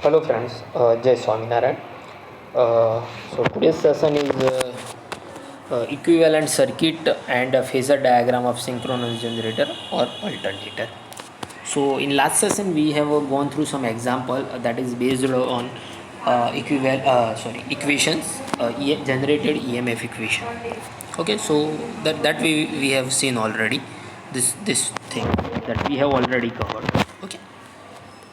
Hello friends, Jai Swaminarayan. So today's session is equivalent circuit and a phasor diagram of synchronous generator or alternator. So in last session we have gone through some example that is based on equations, generated EMF equation. Okay, so that we have seen already. This thing that we have already covered. Okay,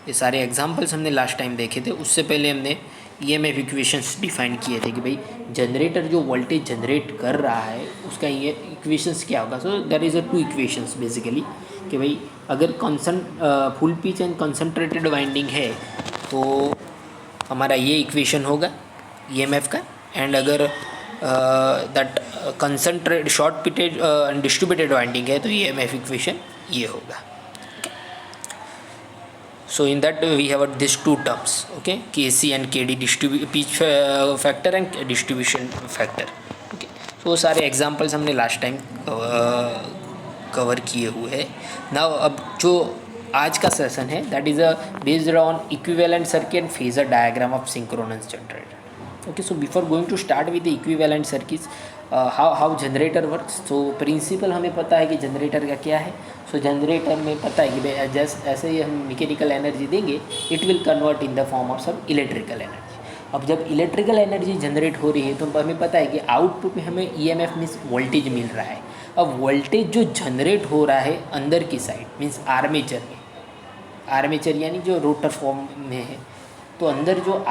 ये सारे examples हमने last time देखे थे। उससे पहले हमने EMF equations define किए थे कि भाई जनरेटर जो वोल्टेज जनरेट कर रहा है उसका ये इक्वेशंस क्या होगा। So there is a two equations basically कि भाई अगर full pitch and concentrated winding है तो हमारा ये इक्वेशन होगा ईएमएफ का, एंड अगर that concentrate short pitted and distributed winding है तो ईएमएफ इक्वेशन ये होगा। So in that we have these two terms, okay, Kc and Kd, pitch factor and distribution factor. Okay, so सारे examples हमने last time cover किए हुए हैं। Now अब जो आज का सेशन है that is based on equivalent circuit phasor diagram of synchronous generator. Okay, so before going to start with the equivalent circuits, how generator works. So principle हमें पता है कि जनरेटर का क्या है। सो जनरेटर में पता है कि भाई जैसे ऐसे ही हम मैकेनिकल एनर्जी देंगे it will convert in the form of some electrical energy. अब जब इलेक्ट्रिकल एनर्जी जनरेट हो रही है तो हमें पता है कि आउटपुट में हमें ईएमएफ मीन्स वोल्टेज मिल रहा है। अब वोल्टेज जो जनरेट हो रहा है अंदर की साइड मीन्स आर्मेचर में, आर्मेचर यानी जो रोटर फॉर्म में है, तो अंदर जो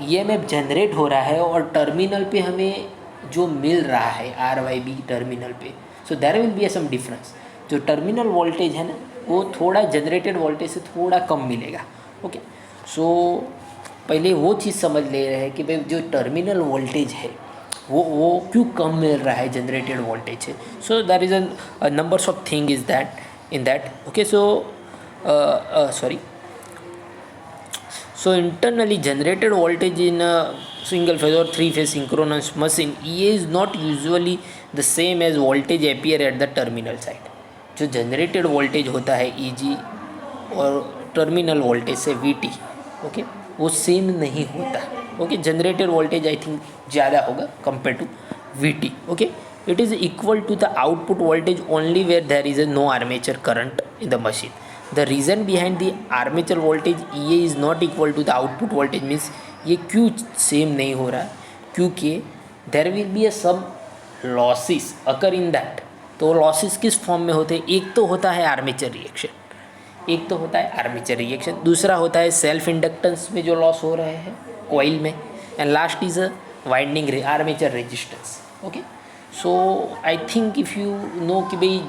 ईएमएफ जनरेट हो रहा है और टर्मिनल पे हमें जो मिल रहा है RYB टर्मिनल पे, so there will be some difference. जो टर्मिनल वोल्टेज है ना वो थोड़ा जनरेटेड वोल्टेज से थोड़ा कम मिलेगा। ओके, सो पहले वो चीज़ समझ ले रहे हैं कि भाई जो टर्मिनल वोल्टेज है वो क्यों कम मिल रहा है जनरेटेड वोल्टेज से। So there is a numbers of thing is that in that. Okay, So internally generated voltage in a single phase or three phase synchronous machine EA is not usually the same as voltage appear at the terminal side. जो generated voltage होता है EG और terminal voltage से VT, okay, वो same नहीं होता। Okay, generated voltage I think ज़्यादा होगा compare to VT। Okay, it is equal to the output voltage only where there is no armature current in the machine. The reason behind the armature voltage EA is not equal to the output voltage means ये क्यों same नहीं हो रहा है, क्योंकि there will be a some losses occur in that। तो losses किस form में होते हैं? एक तो होता है आर्मेचर रिएक्शन, दूसरा होता है सेल्फ इंडक्टेंस में जो लॉस हो रहे हैं कॉइल में, and last is a winding armature resistance. Okay, so I think if you know कि भाई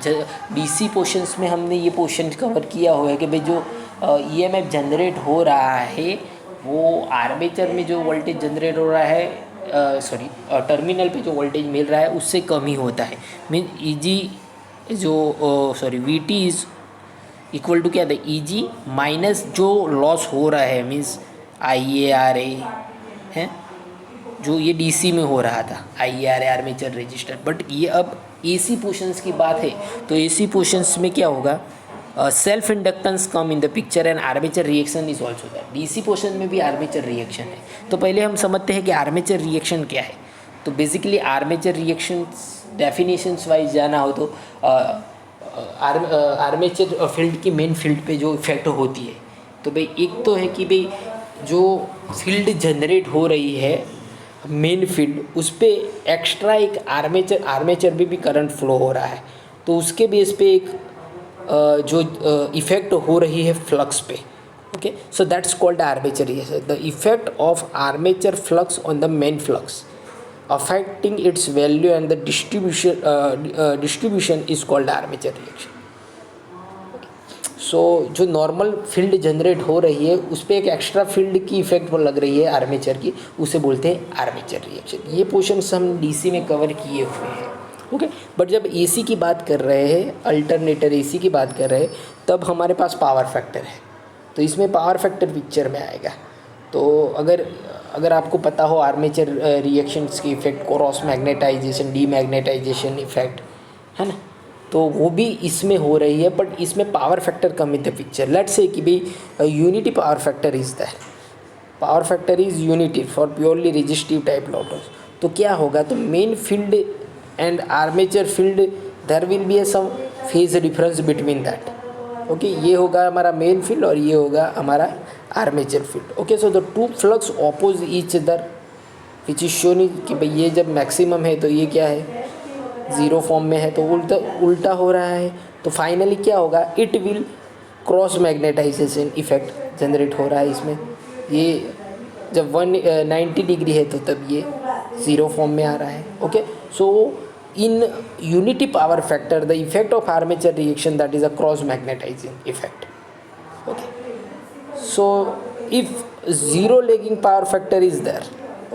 DC पोर्शंस में हमने ये पोर्शन कवर किया हुआ है कि भाई जो EMF जनरेट हो रहा है वो आर्मेचर में जो वोल्टेज जनरेट हो रहा है, टर्मिनल पे जो वोल्टेज मिल रहा है उससे कम ही होता है। Mean EG VT is equal to क्या था, EG माइनस जो लॉस हो रहा है मीन्स IARA है जो ये DC में हो रहा था, IARA आर्मेचर रजिस्टर। बट ये अब AC पोर्शंस की बात है तो AC पोर्शंस में क्या होगा, self inductance come in the picture and armature reaction is also that. DC portion में भी आर्मेचर रिएक्शन है। तो पहले हम समझते हैं कि आर्मेचर रिएक्शन क्या है। तो basically armature reaction definitions wise जाना हो तो आर्मेचर फील्ड की मेन फील्ड पे जो इफेक्ट होती है, तो भाई एक तो है कि भाई जो फील्ड जनरेट हो रही है मेन फील्ड उस पर एक्स्ट्रा एक आर्मेचर भी करंट फ्लो हो रहा है, तो उसके बेस पे एक जो इफेक्ट हो रही है फ्लक्स पे। Okay, so that's called armature reaction. The effect of armature flux on the main flux affecting its value and the distribution is called armature reaction. So जो नॉर्मल फील्ड जनरेट हो रही है उस पर एक एक्स्ट्रा फील्ड की effect लग रही है आर्मेचर की, उसे बोलते हैं आर्मेचर रिएक्शन। ये पोर्शंस हम DC में कवर किए हुए हैं। ओके, बट जब AC की बात कर रहे हैं, अल्टरनेटर AC की बात कर रहे हैं, तब हमारे पास पावर फैक्टर है, तो इसमें पावर फैक्टर पिक्चर में आएगा। तो अगर आपको पता हो आर्मेचर रिएक्शंस की effect, cross magnetization, demagnetization effect है ना, तो वो भी इसमें हो रही है, बट इसमें power factor come in the picture. Let's say कि भाई unity power factor is that, power factor is unity for purely resistive type loaders. तो क्या होगा, तो main field and armature field there will be a some phase difference between that. Okay, ये होगा हमारा main field और ये होगा हमारा armature field. Okay, so the two flux oppose each other which is shown कि भाई ये जब मैक्सिमम है तो ये क्या है, ज़ीरो फॉर्म में है, तो उल्टा हो रहा है. तो फाइनली क्या होगा, it will cross magnetization effect generate हो रहा है इसमें. ये जब 190 डिग्री है तो तब ये ज़ीरो फॉर्म में आ रहा है. Okay, so in unity power factor the effect of armature reaction, that is a cross magnetizing effect. Okay, so if zero lagging power factor is there,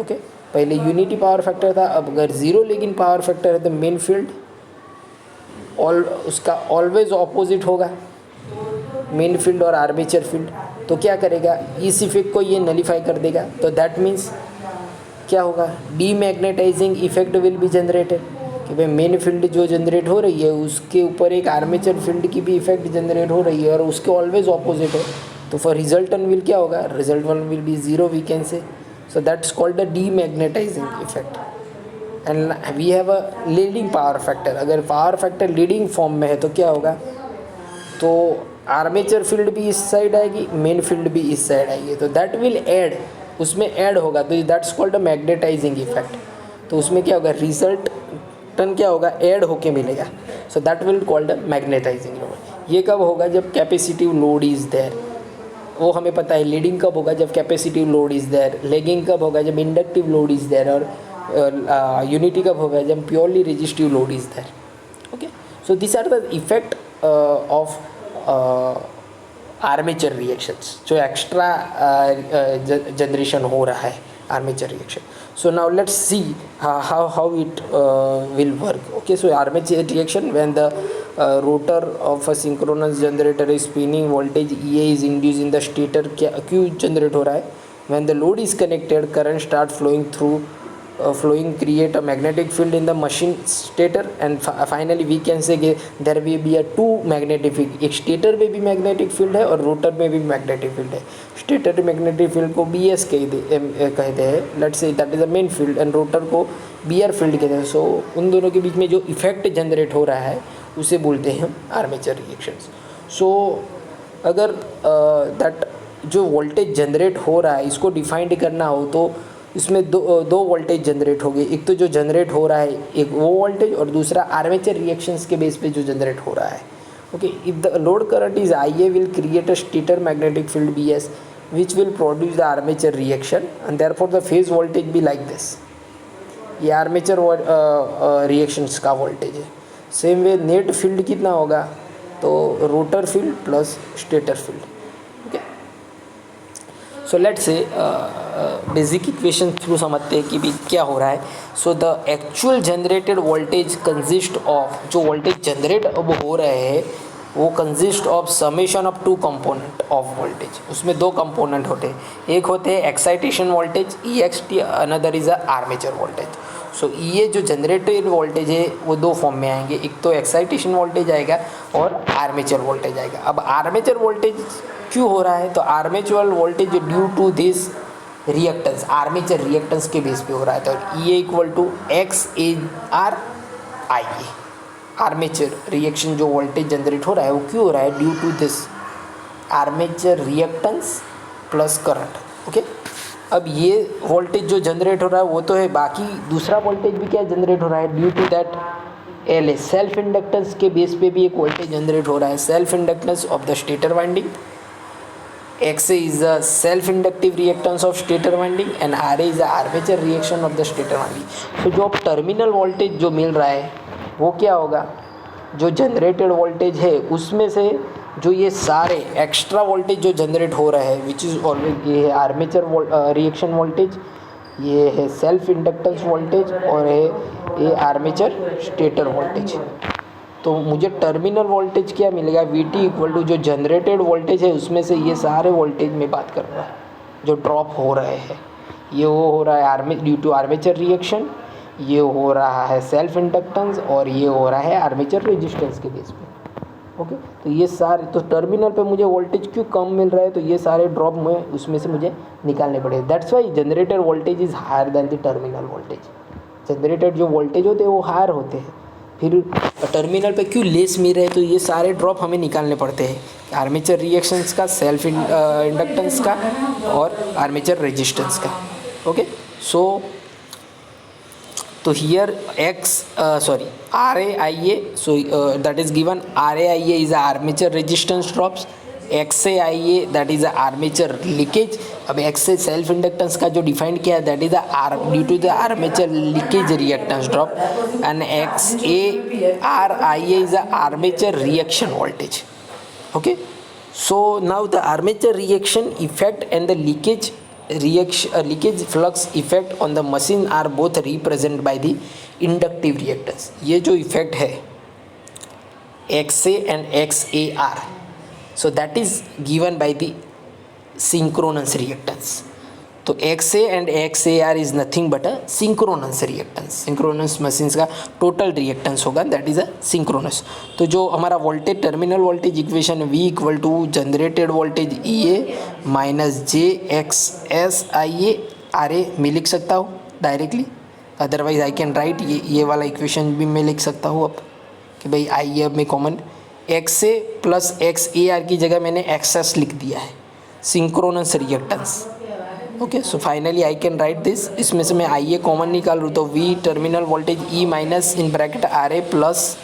okay, पहले यूनिटी पावर फैक्टर था, अब अगर zero लेकिन power factor है तो main field उसका always opposite होगा, main field और आर्मेचर फील्ड. तो क्या करेगा, इस इफेक्ट को ये नलीफाई कर देगा. तो दैट मीन्स क्या होगा, demagnetising effect will be generated, कि भाई मेन फील्ड जो जनरेट हो रही है उसके ऊपर एक आर्मेचर फील्ड की भी इफेक्ट जनरेट हो रही है और उसके ऑलवेज ऑपोजिट है. तो फॉर रिजल्टन विल क्या होगा, resultant will be zero, we can say. So that's called the demagnetizing effect. And we have a leading power factor. अगर पावर फैक्टर लीडिंग फॉर्म में है तो क्या होगा, तो आर्मेचर फील्ड भी इस साइड आएगी, मेन फील्ड भी इस साइड आएगी. तो दैट विल ऐड, उसमें ऐड होगा, तो that's called a magnetizing effect. तो उसमें क्या होगा, रिजल्ट टन क्या होगा, ऐड होके मिलेगा. So that will called magnetizing load. ये कब होगा, जब कैपेसिटिव लोड इज़ देयर. वो हमें पता है लीडिंग कब होगा, जब capacitive load is there. Lagging कब होगा, जब इंडक्टिव लोड इज़ देयर. और यूनिटी कब होगा, जब purely resistive load is there. Okay, so this are the effect of armature reactions, जो एक्स्ट्रा जनरेशन हो रहा है armature reaction. So now let's see how it will work. Okay, so armature reaction, when the rotor of a synchronous generator is spinning, voltage EA is induced in the stator. Q generate हो रहा है. When the load is connected, current start flowing through, create a magnetic field in the machine stator, and finally we can say there will be a two magnetic field. एक stator में भी magnetic field है और rotor में भी magnetic field है. Stator magnetic field को BS कहते हैं, let's say that is a main field, and rotor को BR फील्ड कहते हैं. सो उन दोनों के बीच में जो इफेक्ट जनरेट हो रहा है उसे बोलते हैं हम आर्मेचर रिएक्शंस. सो अगर दैट जो वोल्टेज जनरेट हो रहा है इसको डिफाइंड करना हो तो इसमें दो वोल्टेज जनरेट हो गए. एक तो जो जनरेट हो रहा है एक वो वोल्टेज, और दूसरा आर्मेचर रिएक्शंस के बेस पे जो जनरेट हो रहा है. Okay, if the load current is IA will create a stator magnetic field BS which will produce the armature reaction, and therefore the phase voltage be like this. ये armature reactions का voltage है. Same way net field कितना होगा, तो rotor field plus stator field. So let's say basic equation through समझते हैं कि भी क्या हो रहा है. So the actual generated voltage consist of, जो वोल्टेज जनरेट अब हो रहे हैं वो consist of summation of two component of voltage. उसमें दो कंपोनेंट होते हैं, एक होते हैं excitation voltage EXT, another is a armature voltage. So ये जो जनरेटेड वोल्टेज है वो दो फॉर्म में आएंगे, एक तो एक्साइटेशन वोल्टेज आएगा और आर्मेचर वोल्टेज आएगा. अब आर्मेचर वोल्टेज क्यों हो रहा है, तो armature voltage due to this reactance, armature reactance के बेस पे हो रहा है. तो EA equal to XAR IA. Armature reaction जो वोल्टेज जनरेट हो रहा है वो क्यों हो रहा है, due to this armature reactance plus current. Okay, अब ये वोल्टेज जो जनरेट हो रहा है वो तो है, बाकी दूसरा वोल्टेज भी क्या जनरेट हो रहा है, due to that LA self inductance के बेस पे भी एक वोल्टेज जनरेट हो रहा है. Self inductance of the stator winding, XA is the self-inductive reactance of stator winding and RA is the armature reaction of the stator winding. तो जो terminal voltage जो मिल रहा है वो क्या होगा, जो जनरेटेड वोल्टेज है उसमें से जो ये सारे एक्स्ट्रा वोल्टेज जो जनरेट हो रहा है विच इज़ ऑलवेज, ये है आर्मेचर रिएक्शन वोल्टेज, ये है सेल्फ इंडक्टेंस वोल्टेज, और है ये आर्मेचर स्टेटर वोल्टेज. तो मुझे टर्मिनल वोल्टेज क्या मिलेगा, VT इक्वल टू जो जनरेटेड वोल्टेज है उसमें से ये सारे वोल्टेज में बात कर रहा है जो ड्रॉप हो रहे हैं. ये वो हो रहा है ड्यू टू आर्मेचर रिएक्शन, ये हो रहा है सेल्फ इंडक्टेंस और ये हो रहा है आर्मेचर रेजिस्टेंस के बेस पे। ओके, तो ये सारे, तो टर्मिनल पे मुझे वोल्टेज क्यों कम मिल रहा है, तो ये सारे ड्रॉप में उसमें से मुझे निकालने पड़े। That's why generator voltage is higher than the terminal voltage. Generator जो वोल्टेज होते हैं वो हायर होते हैं, फिर टर्मिनल पे क्यों लेस मिल रहे हैं, तो ये सारे ड्रॉप हमें निकालने पड़ते हैं, आर्मेचर रिएक्शंस का, सेल्फ इंडक्टेंस का और आर्मेचर रेजिस्टेंस का। ओके, सो तो here RAIA, so that is given, RAIA is a armature resistance drops, XAIA that is a armature leakage। अब XA सेल्फ इंडक्टेंस का जो डिफाइंड किया है that is due to the armature leakage reactance drop, and XARIA is a armature reaction voltage। okay, so now the armature reaction effect and the leakage flux effect on the machine are both represented by the inductive reactance। ये जो effect है XA and XAR, so that is given by the synchronous reactance। तो XA and XAR is nothing but a synchronous reactance। synchronous machines का total reactance होगा, that is a synchronous. तो जो हमारा वोल्टेज, terminal voltage equation V equal to generated voltage EA minus JXS IA RA मैं लिख सकता हूँ directly, otherwise I can write ये वाला इक्वेशन भी मैं लिख सकता हूँ अब कि भाई IA अब मैं कॉमन XA प्लस XAR की जगह मैंने XS लिख दिया है, synchronous reactance. Okay, so finally I can write this, इसमें से मैं IA कॉमन निकाल लूँ तो V terminal voltage E minus in bracket RA plus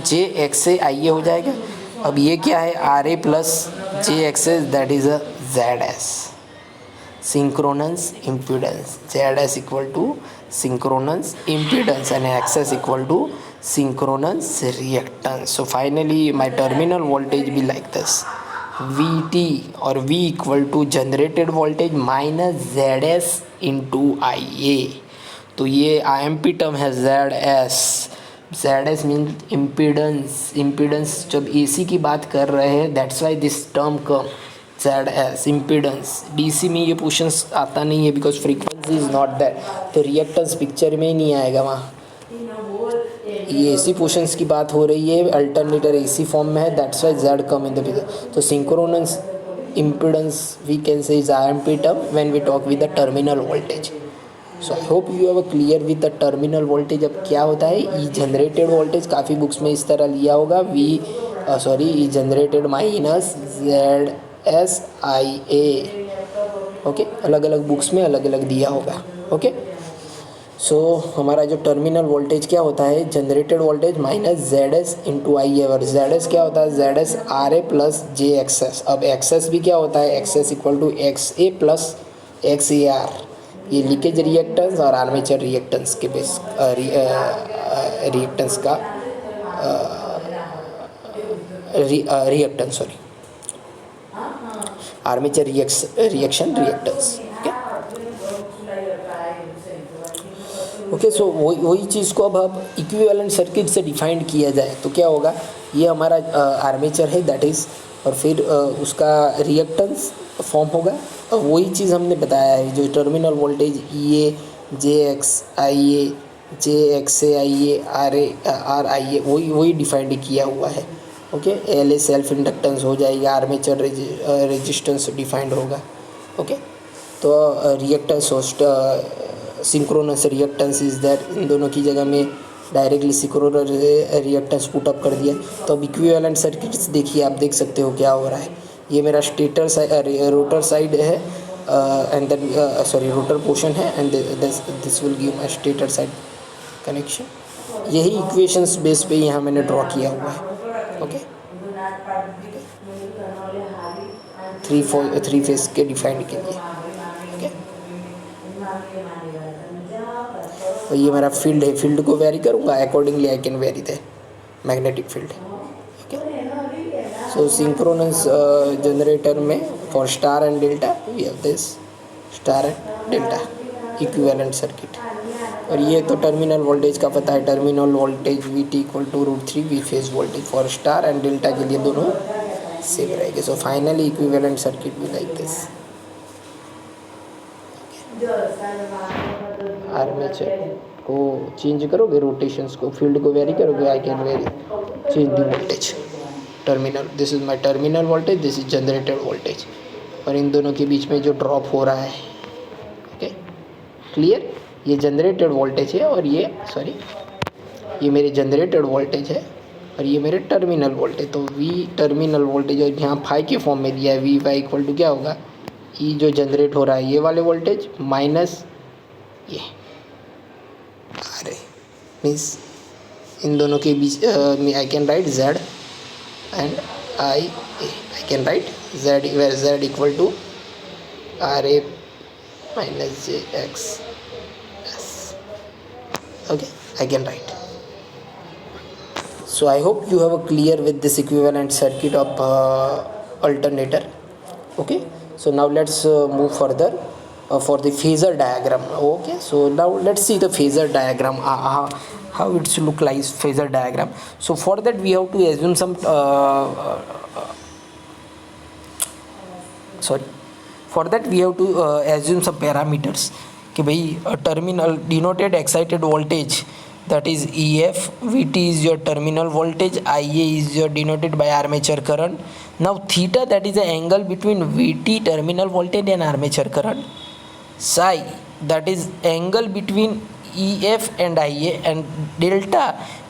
JXA IA हो जाएगा। अब ये क्या है, RA plus JXA that is a ZS, synchronous impedance. ZS equal to synchronous impedance and XS equal to synchronous reactance। So finally my terminal voltage be like this, VT or V equal to generated voltage minus ZS into IA। तो ये IMP term है ZS। ZS means impedance जब AC की बात कर रहे हैं, that's why this term come ZS impedance. DC में ये पोर्शंस आता नहीं है because frequency is not that, तो रिएक्टेंस पिक्चर में ही नहीं आएगा वहाँ। ये AC पोर्शंस की बात हो रही है, अल्टरनेटर AC फॉर्म में है, that's why Z come in the picture. तो synchronous impedance we can say is IMP term when we talk with the terminal voltage. So I hope you have a clear with the terminal voltage. अब क्या होता है, E generated voltage काफ़ी books में इस तरह लिया होगा, E generated minus ZSIA। Okay, अलग अलग बुक्स में अलग अलग दिया होगा। ओके, सो हमारा जो टर्मिनल वोल्टेज क्या होता है, generated voltage minus ZS into IA, और ZS क्या होता है, ZS RA प्लस JXS। अब XS भी क्या होता है, XS equal to XA plus XAR। ये लीकेज रिएक्टेंस और आर्मेचर रिएक्टेंस के बेस रिएक्टेंस का reactance armature reaction reactance. Okay, so वही चीज़ को अब इक्विवेलेंट सर्किट से डिफाइंड किया जाए तो क्या होगा, ये हमारा आर्मेचर है दैट इज़, और फिर उसका रिएक्टेंस फॉर्म होगा। और वही चीज़ हमने बताया है, जो terminal voltage EA JXIA JXAIA RIA वही डिफाइंड किया हुआ है। ओके, LA सेल्फ इंडक्टेंस हो जाएगा, आर्मेचर रेजिस्टेंस डिफाइंड होगा। ओके, तो reactance synchronous reactance is that, इन दोनों की जगह में डायरेक्टली सिंक्रोनस रिएक्टेंस पुटअप कर दिया। तो अब इक्विवेलेंट सर्किट्स देखिए, आप देख सकते हो क्या हो रहा है। ये मेरा स्टेटर रोटर साइड है एंड देन रोटर पोर्शन है, and this will give my stator side connection. यही इक्वेशंस बेस पे यहाँ मैंने ड्रॉ किया हुआ है। ओके, थ्री फेस के डिफाइंड के लिए। और ये मेरा फील्ड है, फील्ड को वेरी करूँगा accordingly I can vary the magnetic field. Okay, so synchronous generator में for star and delta we have this star and delta equivalent circuit. और ये तो टर्मिनल वोल्टेज का पता है, terminal voltage VT equal to √3 V phase voltage for star and delta के लिए दोनों सेम रहेंगे। सो फाइनली इक्विवेलेंट सर्किट भी लाइक दिस। आर्मेचर हो चेंज करोगे रोटेशंस को, फील्ड को वेरी करोगे, आई can very change the voltage terminal. This is my terminal voltage, this is generated voltage, और इन दोनों के बीच में जो ड्रॉप हो रहा है, ओके क्लियर. ये जनरेटेड वोल्टेज है और ये सॉरी ये मेरे जनरेटेड वोल्टेज है और ये मेरे टर्मिनल वोल्टेज. तो वी टर्मिनल वोल्टेज और यहाँ फाई के फॉर्म में दिया है, वी फाई इक्वल टू क्या होगा, ई जो जनरेट हो रहा है ये वाले वोल्टेज माइनस ये अरे मीन्स इन दोनों के बीच I can write Z and I can write Z where Z equal to R A minus J X S. Okay I can write. So I hope you have a clear with this equivalent circuit of alternator. Okay, so now let's move further for the phasor diagram. Okay, so now let's see the phasor diagram, how it's look like phasor diagram. So for that we have to assume some for that we have to assume some parameters कि भाई terminal denoted excited voltage, that is EF, VT is your terminal voltage, IA is your denoted by armature current. Now theta, that is the angle between VT terminal voltage and armature current. Psi, that is angle between EF and IA, and delta,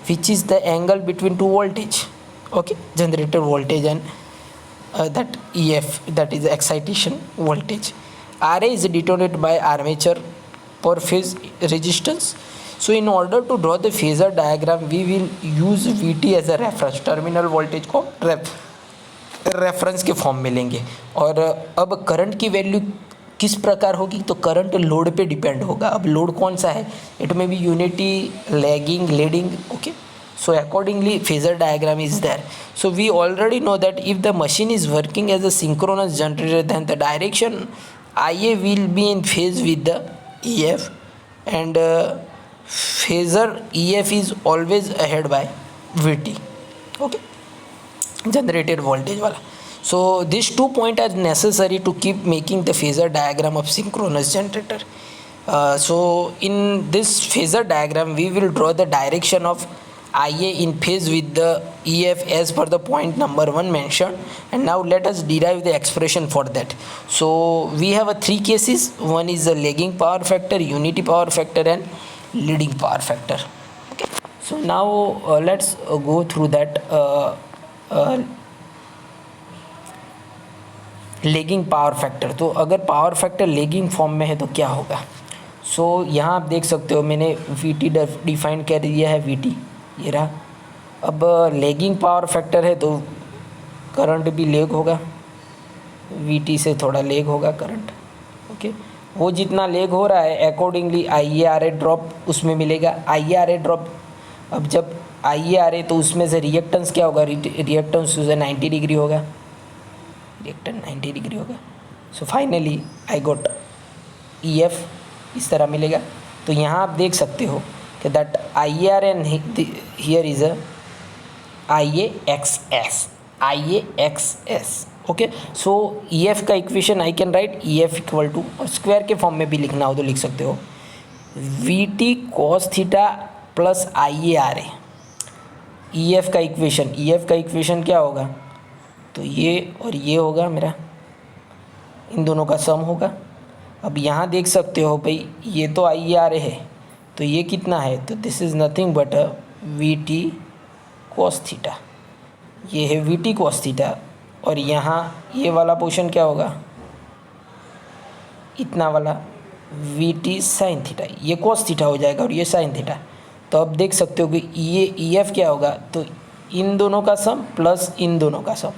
which is the angle between two voltage, okay, generator voltage and that EF, that is excitation voltage. RA is denoted by armature per phase resistance. So in order to draw the phasor diagram we will use VT as a reference, terminal voltage को reference के form में लेंगे. और अब current की value किस प्रकार होगी, तो करंट लोड पे डिपेंड होगा. अब लोड कौन सा है, इट में भी unity, lagging, leading. Okay, so accordingly phasor diagram is there. So we already know that if the machine is working as a synchronous generator, then the direction IA will be in phase with the EF, and phasor EF is always ahead by VT, okay, generated voltage wala. So these 2 points are necessary to keep making the phasor diagram of synchronous generator. So in this phasor diagram we will draw the direction of IA in phase with the EF as per the point number 1 mentioned, and now let us derive the expression for that. So we have 3 cases. One is the lagging power factor, unity power factor and leading power factor. Okay, so now let's go through that lagging power factor. तो अगर power factor lagging form में है तो क्या होगा. सो यहाँ आप देख सकते हो मैंने VT डिफाइन कर दिया है, VT ये रहा. अब लेगिंग पावर फैक्टर है तो करंट भी लेग होगा, VT से थोड़ा लेग होगा करंट. ओके, वो जितना लेग हो रहा है अकॉर्डिंगली IARA ड्रॉप उसमें मिलेगा. IARA ड्रॉप, अब जब IARA तो उसमें से रिएक्टेंस क्या होगा, रिएक्टेंस उसे 90 डिग्री होगा, रिएक्टेंस 90 डिग्री होगा. सो फाइनली आई गॉट EF इस तरह मिलेगा. तो यहाँ आप देख सकते हो कि that IARA and here is a IAXS. Okay, so EF का equation I can write EF equal to, और स्क्वायर के फॉर्म में भी लिखना हो तो लिख सकते हो, VT cos theta plus IARA. EF का इक्वेशन क्या होगा, तो ये और ये होगा मेरा, इन दोनों का सम होगा. अब यहाँ देख सकते हो भाई ये तो IARA है तो ये कितना है, तो this is nothing but VT cos theta. ये है VT cos थीटा, और यहाँ ये वाला पोर्शन क्या होगा, इतना वाला VT sin थीटा. ये cos थीटा हो जाएगा और ये sin थीटा. तो अब देख सकते हो कि ये EF क्या होगा, तो इन दोनों का सम प्लस इन दोनों का सम.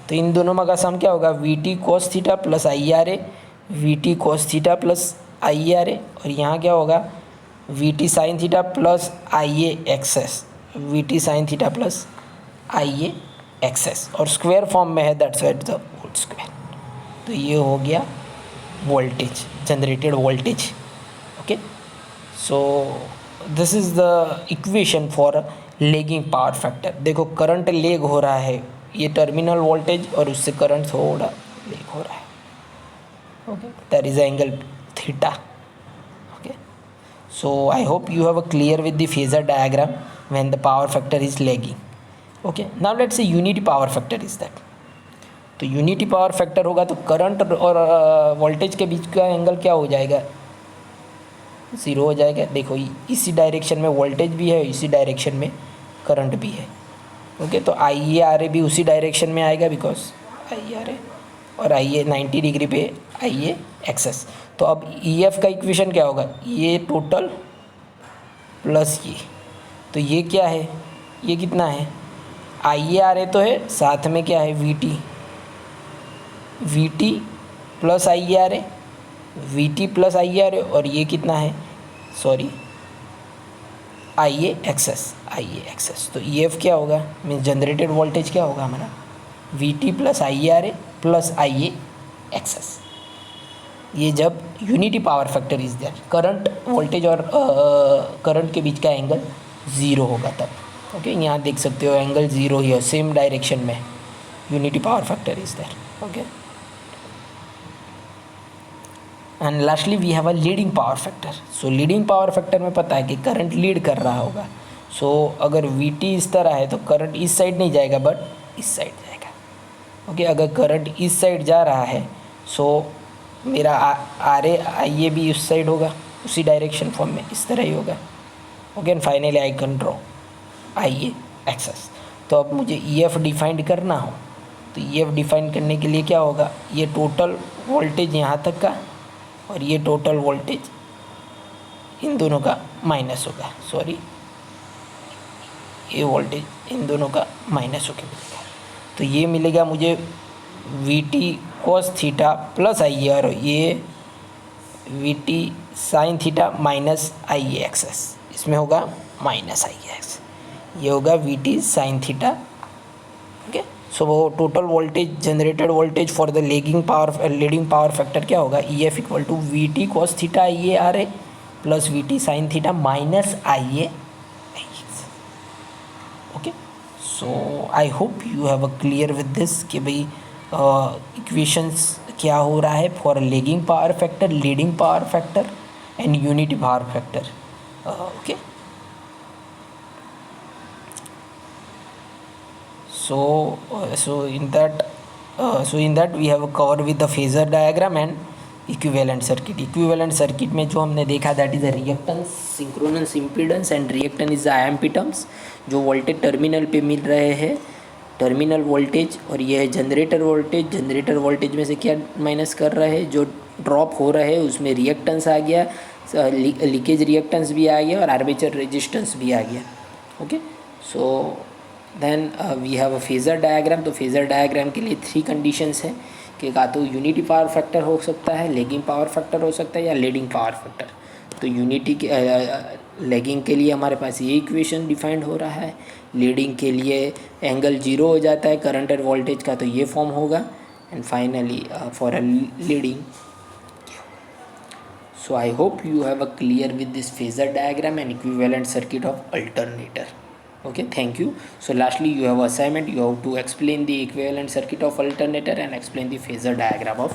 तो इन दोनों का सम क्या होगा, VT cos theta plus IARA, VT cos theta plus IARA, और यहाँ क्या होगा VT sin theta plus IAXS, VT sin theta plus IAXS, और स्क्वायर फॉर्म में है that's why the whole square. तो ये हो गया voltage, generated voltage. Okay, so this is the equation for lagging power factor. देखो करंट लेग हो रहा है, ये टर्मिनल वोल्टेज और उससे करंट थोड़ा लेग हो रहा है. Okay, that is angle theta. Okay, So I hope you have a clear with the phasor diagram when the power factor is lagging. Okay, now let's say unity power factor is that. तो unity power factor होगा तो current और voltage के बीच का angle क्या हो जाएगा, ज़ीरो हो जाएगा. देखो इसी डायरेक्शन में वोल्टेज भी है, इसी डायरेक्शन में करंट भी है. ओके, तो आई ए आर ए भी उसी डायरेक्शन में आएगा बिकॉज आई आर ए और आई ए 90 डिग्री पे आई ए एक्सेस. तो अब ई एफ का इक्वेशन क्या होगा, ये टोटल प्लस ये, तो ये क्या है, ये कितना है, आई ए आर ए तो है, साथ में क्या है V T plus I A R A, V T plus I A R A, और ये कितना है, सॉरी आई ए एक्सेस. तो ई एफ क्या होगा, मीन्स जनरेटेड वोल्टेज क्या होगा हमारा, V T plus I A R A plus I A XS. ये जब unity power factor is there, current voltage और करंट के बीच का एंगल ज़ीरो होगा तब. ओके, यहाँ देख सकते हो एंगल ज़ीरो ही है, सेम डायरेक्शन में unity power factor is there. Okay, and lastly we have a leading power factor. So leading power factor में पता है कि करंट लीड कर रहा होगा. सो अगर वी टी इस तरह है तो करंट इस साइड नहीं जाएगा बट इस साइड जाएगा. ओके, अगर करंट इस साइड जा रहा है सो मेरा आर ए आई ए भी उस साइड होगा, उसी डायरेक्शन फॉर्म में इस तरह ही होगा. Okay, and finally I can draw I A XS. तो अब मुझे ई एफ डिफाइंड करना हो तो ई एफ डिफाइंड करने के लिए क्या होगा, ये टोटल वोल्टेज यहाँ तक का और ये टोटल वोल्टेज इन दोनों का माइनस होगा, सॉरी ये वोल्टेज इन दोनों का माइनस होकर मिलेगा. तो ये मिलेगा मुझे V T cos theta plus I A R, ये V T sine theta minus I A XS, इसमें होगा माइनस आई ए एक्स, ये होगा V T sine theta. Okay, so वो total voltage generated voltage for the leading power factor क्या होगा, E F equal to V T cos theta I A R A plus V T sine theta minus I A X. Okay, so I hope you have a clear with this कि भाई equations क्या हो रहा है for lagging power factor, leading power factor and unity power factor. Okay, so in that we have covered with the phasor diagram and equivalent circuit. Equivalent circuit में जो हमने देखा that is a reactance, synchronous impedance and reactance is the IMP terms. जो voltage terminal पे मिल रहे हैं, terminal voltage, और ये है जनरेटर वोल्टेज. जनरेटर वोल्टेज में से क्या माइनस कर रहे हैं, जो ड्रॉप हो रहे हैं उसमें रिएक्टेंस आ गया, लीकेज रिएक्टेंस भी आ गया और आर्मेचर रेजिस्टेंस भी आ गया. Okay, so then we have a phasor diagram. तो फेज़र डायग्राम के लिए 3 कंडीशंस हैं कि का तो यूनिटी पावर फैक्टर हो सकता है, लेगिंग पावर फैक्टर हो सकता है या लीडिंग पावर फैक्टर. तो यूनिटी के लेगिंग के लिए हमारे पास ये इक्वेशन डिफाइंड हो रहा है, लीडिंग के लिए एंगल 0 हो जाता है करंट और वोल्टेज का, तो ये फॉर्म होगा, and finally for a leading. So I hope you have a clear with this phasor diagram and equivalent circuit of alternator. Okay, thank you. So lastly you have assignment, you have to explain the equivalent circuit of alternator and explain the phasor diagram of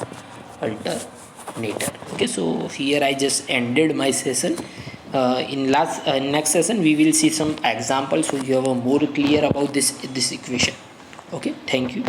alternator. Okay, so here I just ended my session. In next session we will see some examples so you have a more clear about this equation. Okay, thank you.